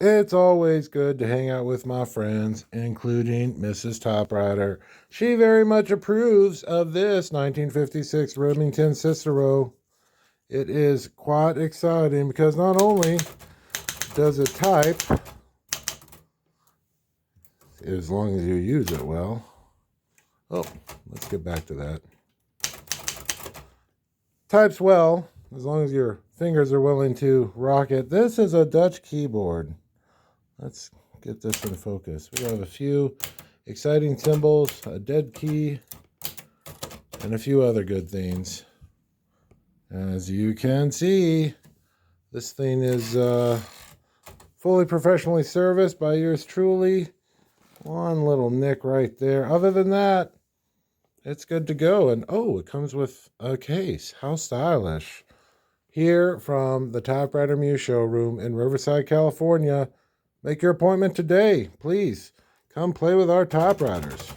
It's always good to hang out with my friends, including Mrs. Typewriter. She very much approves of this 1956 Remington Cicero. It is quite exciting because not only does it type, as long as you use it well. Oh, let's get back to that. Types well, as long as your fingers are willing to rock it. This is a Dutch keyboard. Let's get this in focus. We have a few exciting symbols, a dead key, and a few other good things. As you can see, this thing is fully professionally serviced by yours truly. One little nick right there. Other than that, it's good to go. And oh, it comes with a case. How stylish. Here from the Typewriter Muse showroom in Riverside, California. Make your appointment today. Please come play with our typewriters.